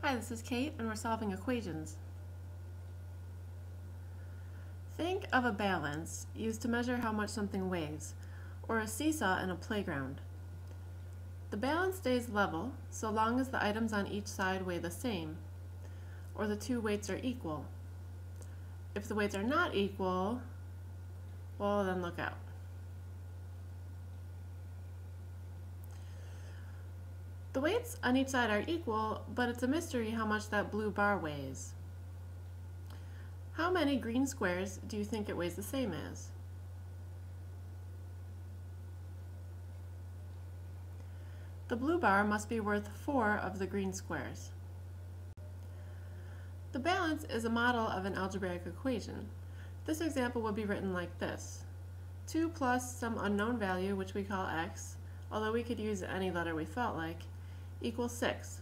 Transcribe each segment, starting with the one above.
Hi, this is Kate, and we're solving equations. Think of a balance used to measure how much something weighs, or a seesaw in a playground. The balance stays level so long as the items on each side weigh the same, or the two weights are equal. If the weights are not equal, well, then look out. The weights on each side are equal, but it's a mystery how much that blue bar weighs. How many green squares do you think it weighs the same as? The blue bar must be worth 4 of the green squares. The balance is a model of an algebraic equation. This example would be written like this: 2 plus some unknown value, which we call x, although we could use any letter we felt like, equals 6.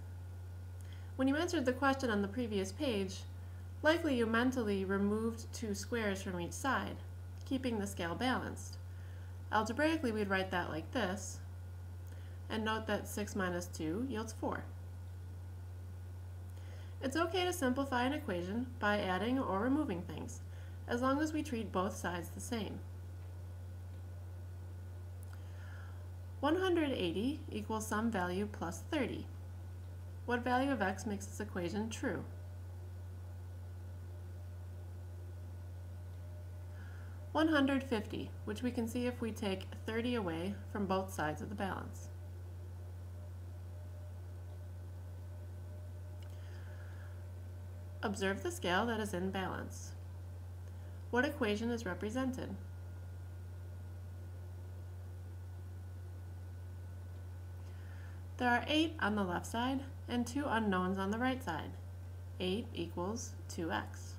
When you answered the question on the previous page, likely you mentally removed 2 squares from each side, keeping the scale balanced. Algebraically, we'd write that like this, and note that 6 minus 2 yields 4. It's okay to simplify an equation by adding or removing things, as long as we treat both sides the same. 180 equals some value plus 30. What value of x makes this equation true? $150, which we can see if we take 30 away from both sides of the balance. Observe the scale that is in balance. What equation is represented? There are 8 on the left side and 2 unknowns on the right side. 8 equals 2x.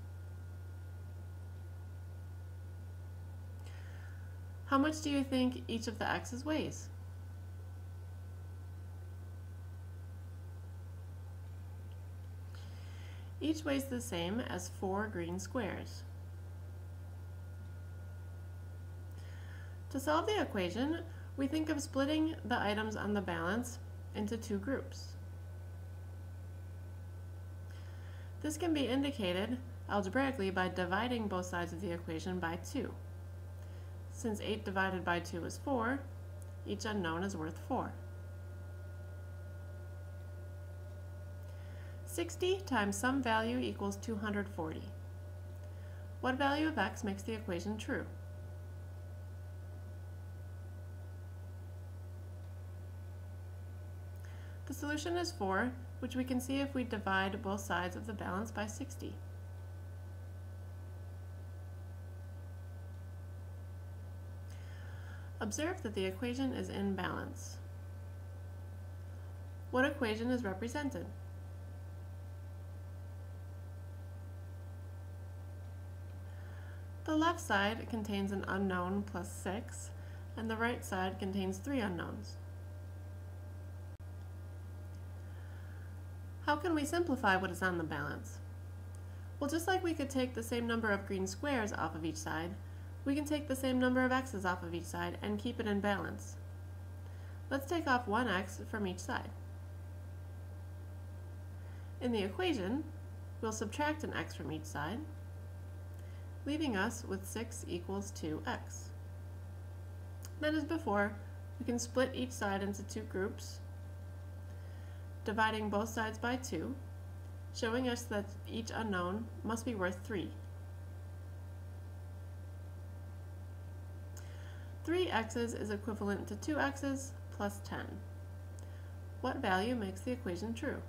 How much do you think each of the x's weighs? Each weighs the same as 4 green squares. To solve the equation, we think of splitting the items on the balance into 2 groups. This can be indicated algebraically by dividing both sides of the equation by 2. Since 8 divided by 2 is 4, each unknown is worth 4. 60 times some value equals 240. What value of x makes the equation true? The solution is 4, which we can see if we divide both sides of the balance by 60. Observe that the equation is in balance. What equation is represented? The left side contains an unknown plus 6, and the right side contains 3 unknowns. How can we simplify what is on the balance? Well, just like we could take the same number of green squares off of each side, we can take the same number of x's off of each side and keep it in balance. Let's take off one x from each side. In the equation, we'll subtract an x from each side, leaving us with 6 equals 2x. Then as before, we can split each side into 2 groups, dividing both sides by 2, showing us that each unknown must be worth 3. 3 x's is equivalent to 2 x's plus 10. What value makes the equation true?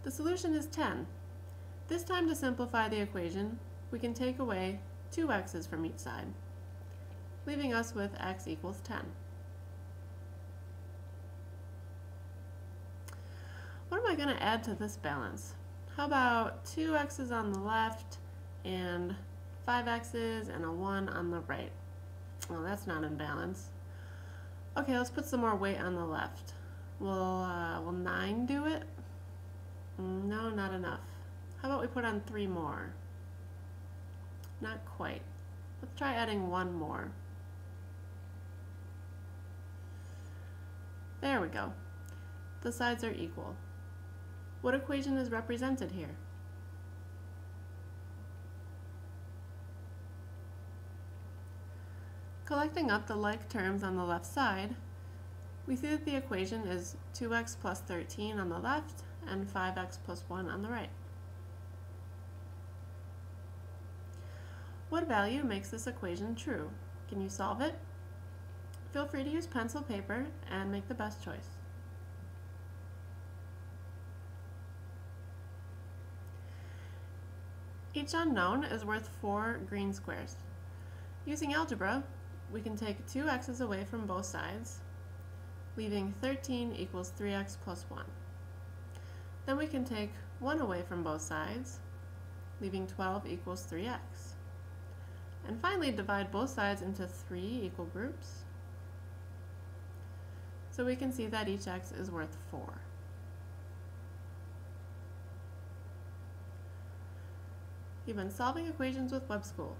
The solution is 10. This time, to simplify the equation, we can take away 2 x's from each side, leaving us with x equals 10. What am I going to add to this balance? How about 2 x's on the left and 5 x's and a 1 on the right? Well, that's not in balance. Okay, let's put some more weight on the left. Will 9 do it? No, not enough. How about we put on 3 more? Not quite. Let's try adding 1 more. There we go. The sides are equal. What equation is represented here? Collecting up the like terms on the left side, we see that the equation is 2x plus 13 on the left and 5x plus 1 on the right. What value makes this equation true? Can you solve it? Feel free to use pencil paper and make the best choice. Each unknown is worth 4 green squares. Using algebra, we can take 2 x's away from both sides, leaving 13 equals 3x plus 1. Then we can take 1 away from both sides, leaving 12 equals 3x. And finally, divide both sides into 3 equal groups, so we can see that each x is worth 4. You've been solving equations with Web School.